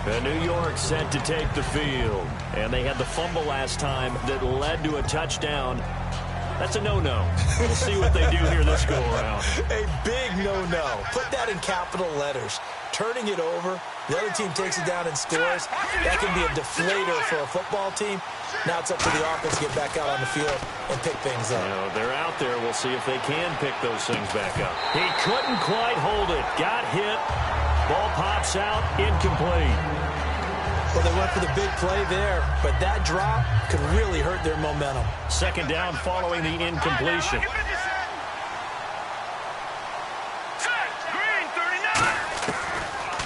And New York set to take the field. And they had the fumble last time that led to a touchdown. That's a no-no. We'll see what they do here this go-around. A big no-no. Put that in capital letters. turning it over. The other team takes it down and scores. That can be a deflator for a football team. Now it's up to the offense to get back out on the field and pick things up. They're out there. We'll see if they can pick those things back up. He couldn't quite hold it. Got hit. Ball pops out. Incomplete. Well, they went for the big play there, but that drop could really hurt their momentum. Second down following the incompletion.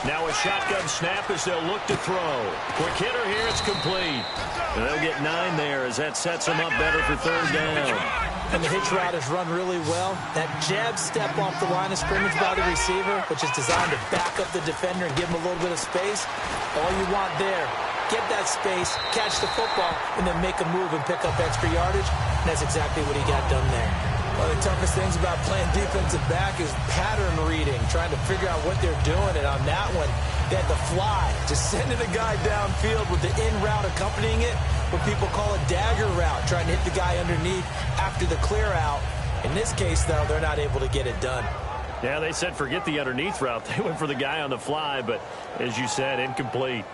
Now a shotgun snap as they'll look to throw. Quick hitter here, it's complete. And they'll get 9 there as that sets them up better for third down. And the hitch route is run really well. That jab step off the line of scrimmage by the receiver, which is designed to back up the defender and give him a little bit of space. All you want there, get that space, catch the football, and then make a move and pick up extra yardage. And that's exactly what he got done there. One of the toughest things about playing defensive back is pattern reading, trying to figure out what they're doing. And on that one, they had the fly, just sending a guy downfield with the in route accompanying it, what people call a dagger route, trying to hit the guy underneath after the clear out. In this case, though, they're not able to get it done. Yeah, they said forget the underneath route. They went for the guy on the fly, but as you said, incomplete.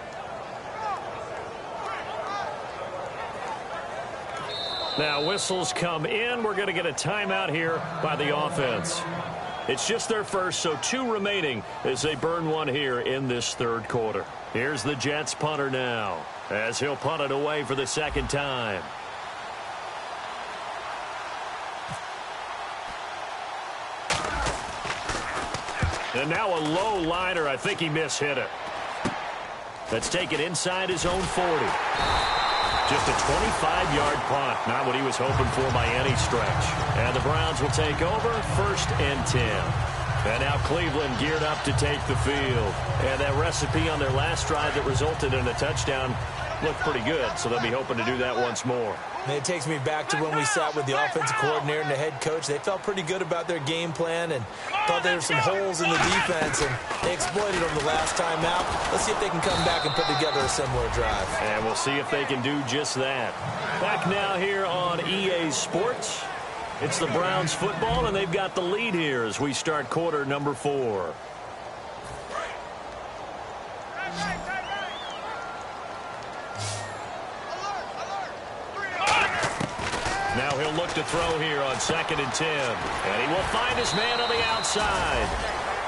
Now whistles come in. We're going to get a timeout here by the offense. It's just their first, so 2 remaining as they burn one here in this third quarter. Here's the Jets punter now as he'll punt it away for the second time. And now a low liner. I think he mishit it. That's taken inside his own 40. Just a 25-yard punt. Not what he was hoping for by any stretch. And the Browns will take over 1st and 10. And now Cleveland geared up to take the field. And that recipe on their last drive that resulted in a touchdown looked pretty good. So they'll be hoping to do that once more. And it takes me back to when we sat with the offensive coordinator and the head coach. They felt pretty good about their game plan and thought there were some holes in the defense, and they exploited them the last time out. Let's see if they can come back and put together a similar drive. And we'll see if they can do just that. Back now here on EA Sports. It's the Browns football, and they've got the lead here as we start quarter number 4. Now he'll look to throw here on 2nd and 10. And he will find his man on the outside.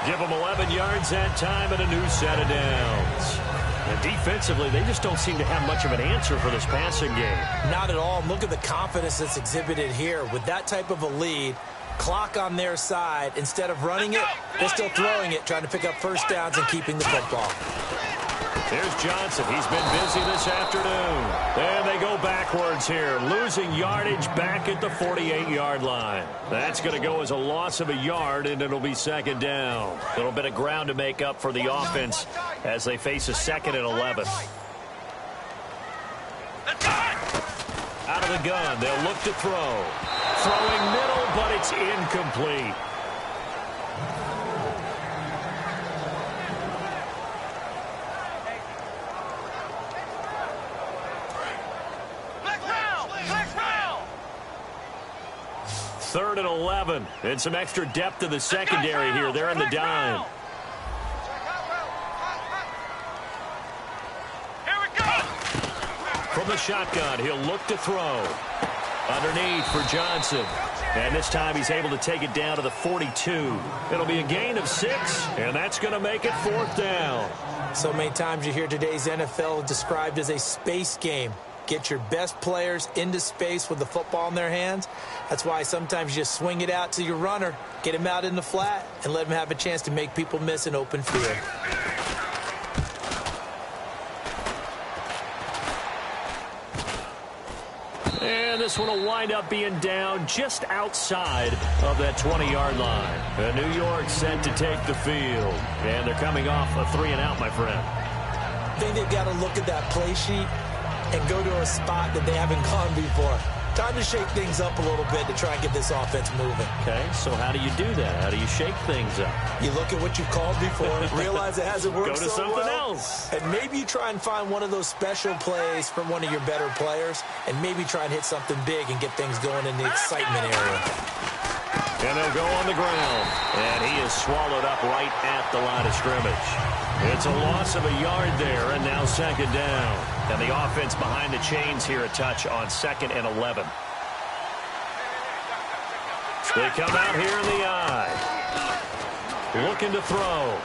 Give him 11 yards that time and a new set of downs. And defensively, they just don't seem to have much of an answer for this passing game. Not at all. Look at the confidence that's exhibited here. With that type of a lead, clock on their side, instead of running it, they're still throwing it, trying to pick up first downs and keeping the football. Here's Johnson. He's been busy this afternoon. And they go backwards here, losing yardage back at the 48-yard line. That's going to go as a loss of a yard, and it'll be 2nd down. A little bit of ground to make up for the offense as they face a 2nd and 11. Out of the gun, they'll look to throw. Throwing middle, but it's incomplete. Third and 11. And some extra depth to the secondary here. They're in the dime. Here we go. From the shotgun, he'll look to throw. Underneath for Johnson. And this time he's able to take it down to the 42. It'll be a gain of 6, and that's going to make it 4th down. So many times you hear today's NFL described as a space game. Get your best players into space with the football in their hands. That's why sometimes you just swing it out to your runner, get him out in the flat, and let him have a chance to make people miss an open field. And this one will wind up being down just outside of that 20-yard line. And New York set to take the field. And they're coming off a 3-and-out, my friend. I think they've got to look at that play sheet and go to a spot that they haven't gone before. Time to shake things up a little bit to try and get this offense moving. Okay, so how do you do that? How do you shake things up? You look at what you've called before, realize it hasn't worked Go to so something well, else. and maybe you try and find one of those special plays from one of your better players, and maybe try and hit something big and get things going in the excitement area. And they'll go on the ground. And he is swallowed up right at the line of scrimmage. It's a loss of a yard there, and now second down. And the offense behind the chains here a touch on 2nd and 11. They come out here in the eye. Looking to throw.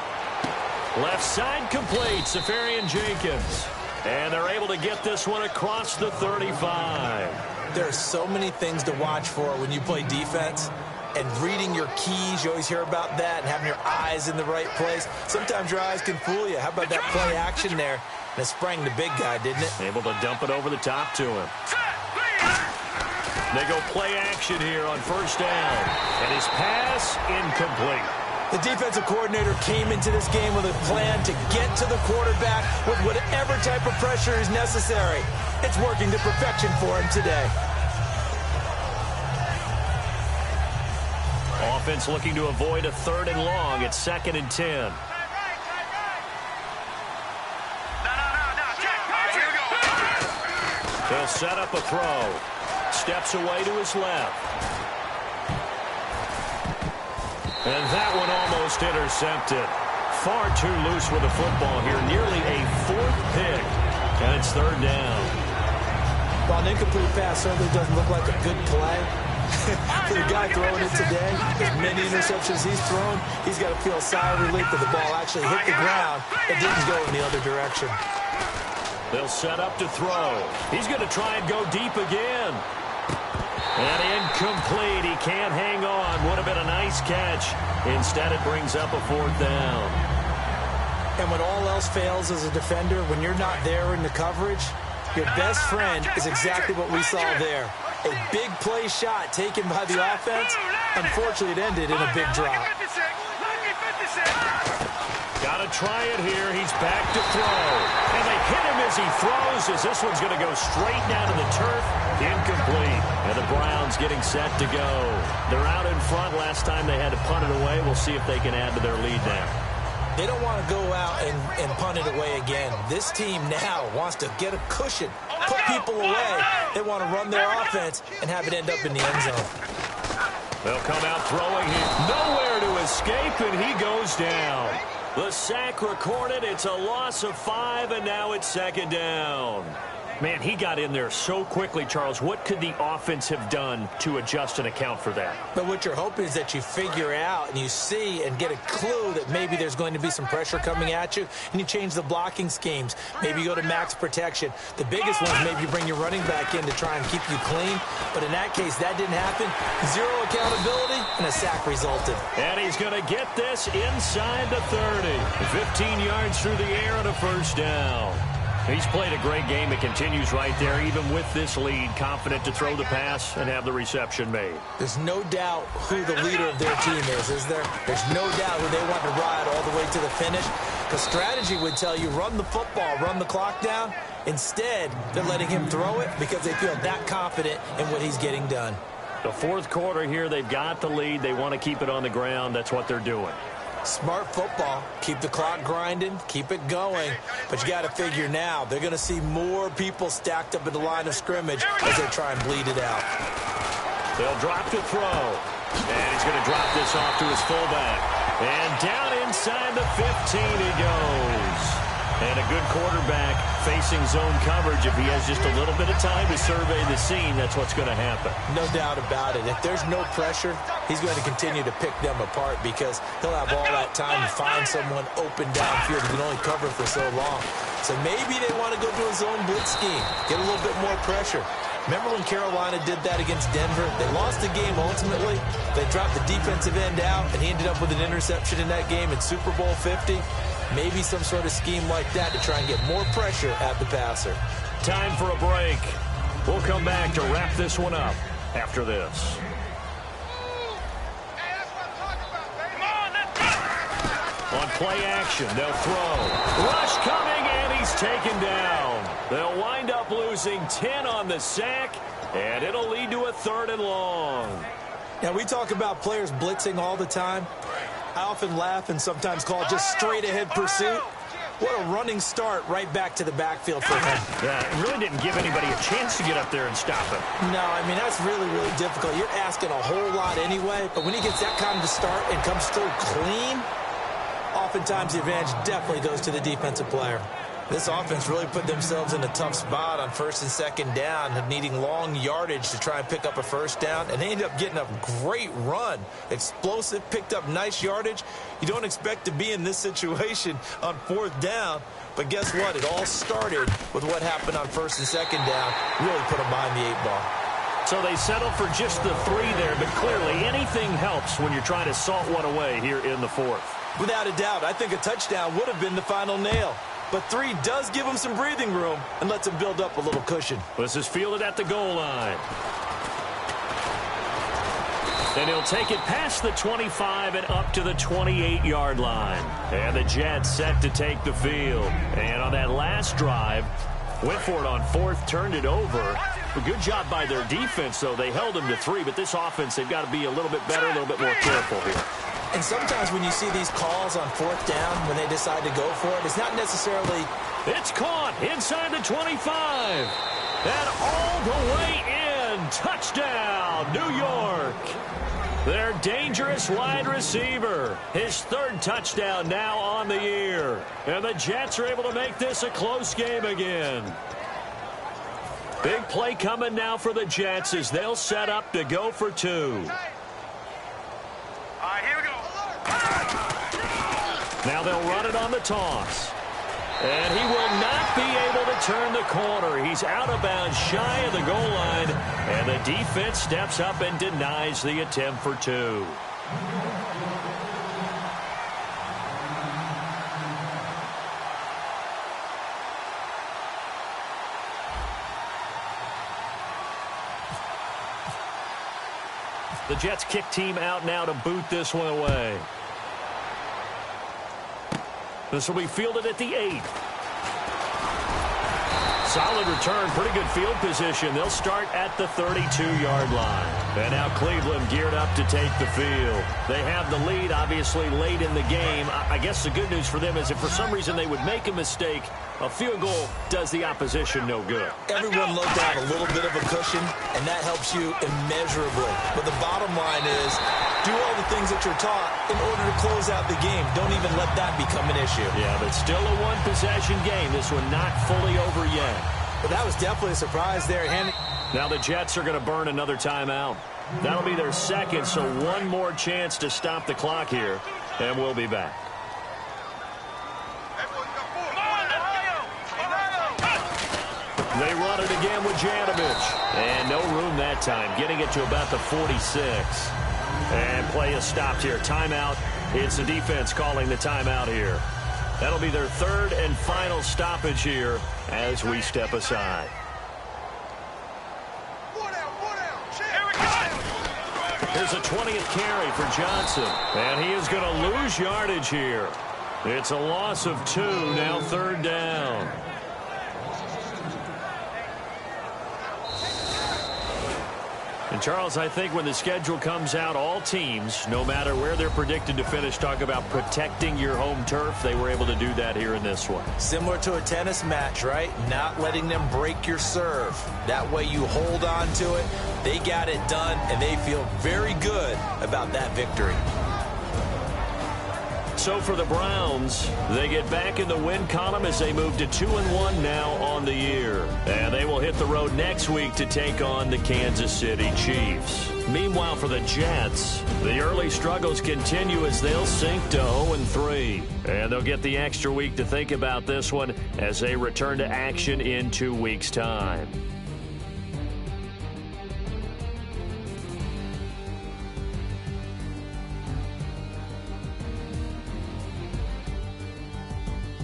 Left side complete, Safarian Jenkins. And they're able to get this one across the 35. There are so many things to watch for when you play defense. And reading your keys, you always hear about that, and having your eyes in the right place. Sometimes your eyes can fool you. How about that play action there? And it sprang the big guy, didn't it? Able to dump it over the top to him. They go play action here on first down. And his pass incomplete. The defensive coordinator came into this game with a plan to get to the quarterback with whatever type of pressure is necessary. It's working to perfection for him today. Offense looking to avoid a 3rd and long. It's 2nd and 10. They'll set up a throw. Steps away to his left. And that one almost intercepted. Far too loose with the football here. Nearly a 4th pick. And it's 3rd down. While an incomplete pass certainly doesn't look like a good play, for the guy throwing it today, as many interceptions he's thrown, he's got to feel a sigh of relief that the ball actually hit the ground and didn't go in the other direction. They'll set up to throw. He's going to try and go deep again. And incomplete. He can't hang on. Would have been a nice catch. Instead, it brings up a 4th down. And when all else fails as a defender, when you're not there in the coverage, your best friend is exactly what we saw there. A big play shot taken by the offense. Unfortunately, it ended in a big drop. Got to try it here. He's back to throw. And they hit him as he throws, as this one's going to go straight down to the turf. Incomplete. And the Browns getting set to go. They're out in front. Last time they had to punt it away. We'll see if they can add to their lead now. They don't want to go out and punt it away again. This team now wants to get a cushion, put people away. They want to run their offense and have it end up in the end zone. They'll come out throwing him. Nowhere to escape, and he goes down. The sack recorded. It's a loss of 5, and now it's 2nd down. Man, he got in there so quickly, Charles. What could the offense have done to adjust and account for that? But what you're hoping is that you figure out and you see and get a clue that maybe there's going to be some pressure coming at you, and you change the blocking schemes. Maybe you go to max protection. The biggest one is maybe you bring your running back in to try and keep you clean. But in that case, that didn't happen. 0 accountability, and a sack resulted. And he's going to get this inside the 30. 15 yards through the air and a first down. He's played a great game. It continues right there, even with this lead, confident to throw the pass and have the reception made. There's no doubt who the leader of their team is there? There's no doubt who they want to ride all the way to the finish. The strategy would tell you, run the football, run the clock down. Instead, they're letting him throw it because they feel that confident in what he's getting done. The 4th quarter here, they've got the lead. They want to keep it on the ground. That's what they're doing. Smart football. Keep the clock grinding. Keep it going. But you got to figure now, they're going to see more people stacked up at the line of scrimmage as they try and bleed it out. They'll drop to throw. And he's going to drop this off to his fullback. And down inside the 15 he goes. And a good quarterback facing zone coverage. If he has just a little bit of time to survey the scene, that's what's going to happen. No doubt about it. If there's no pressure, he's going to continue to pick them apart because he'll have all that time to find someone open downfield. He can only cover for so long. So maybe they want to go to a zone blitz scheme, get a little bit more pressure. Remember when Carolina did that against Denver? They lost the game ultimately. They dropped the defensive end out, and he ended up with an interception in that game in Super Bowl 50. Maybe some sort of scheme like that to try and get more pressure at the passer. Time for a break. We'll come back to wrap this one up after this. On play action, they'll throw. Rush coming, and he's taken down. They'll wind up losing 10 on the sack, and it'll lead to a 3rd and long. Now, we talk about players blitzing all the time. I often laugh and sometimes call it just straight-ahead pursuit. What a running start right back to the backfield for him. Yeah, it really didn't give anybody a chance to get up there and stop him. No, I mean, that's really, really difficult. You're asking a whole lot anyway, but when he gets that kind of a start and comes through clean, oftentimes the advantage definitely goes to the defensive player. This offense really put themselves in a tough spot on first and second down, needing long yardage to try and pick up a first down, and they ended up getting a great run. Explosive, picked up nice yardage. You don't expect to be in this situation on fourth down, but guess what? It all started with what happened on first and second down. Really put them behind the 8 ball. So they settle for just the 3 there, but clearly anything helps when you're trying to salt one away here in the fourth. Without a doubt, I think a touchdown would have been the final nail. But 3 does give him some breathing room and lets him build up a little cushion. This is fielded at the goal line. And he'll take it past the 25 and up to the 28-yard line. And the Jets set to take the field. And on that last drive, went for it on 4th, turned it over. A good job by their defense, though. They held him to 3, but this offense, they've got to be a little bit better, a little bit more careful here. And sometimes when you see these calls on 4th down, when they decide to go for it, it's not necessarily... It's caught inside the 25. And all the way in. Touchdown, New York. Their dangerous wide receiver. His 3rd touchdown now on the year. And the Jets are able to make this a close game again. Big play coming now for the Jets as they'll set up to go for 2. All right, here we go. Now they'll run it on the toss. And he will not be able to turn the corner. He's out of bounds shy of the goal line. And the defense steps up and denies the attempt for 2. The Jets kick team out now to boot this one away. This will be fielded at the 8. Solid return, pretty good field position. They'll start at the 32-yard line. And now Cleveland geared up to take the field. They have the lead, obviously, late in the game. I guess the good news for them is if for some reason they would make a mistake, a field goal does the opposition no good. Everyone looked at a little bit of a cushion, and that helps you immeasurably. But the bottom line is, do all the things that you're taught in order to close out the game. Don't even let that become an issue. Yeah, but still a one-possession game. This one not fully over yet. But that was definitely a surprise there. Now the Jets are going to burn another timeout. That'll be their 2nd, so one more chance to stop the clock here, and we'll be back. They run it again with Janovich. And no room that time, getting it to about the 46. And play is stopped here. Timeout. It's the defense calling the timeout here. That'll be their 3rd and final stoppage here as we step aside. Here's a 20th carry for Johnson. And he is going to lose yardage here. It's a loss of 2, now 3rd down. And, Charles, I think when the schedule comes out, all teams, no matter where they're predicted to finish, talk about protecting your home turf. They were able to do that here in this one. Similar to a tennis match, right? Not letting them break your serve. That way you hold on to it. They got it done, and they feel very good about that victory. So for the Browns, they get back in the win column as they move to 2-1 now on the year. And they will hit the road next week to take on the Kansas City Chiefs. Meanwhile, for the Jets, the early struggles continue as they'll sink to 0-3. And they'll get the extra week to think about this one as they return to action in 2 weeks' time.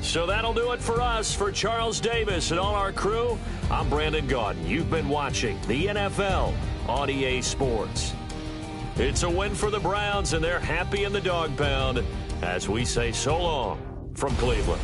So that'll do it for us. For Charles Davis and all our crew, I'm Brandon Gaudin. You've been watching the NFL on EA Sports. It's a win for the Browns, and they're happy in the dog pound as we say so long from Cleveland.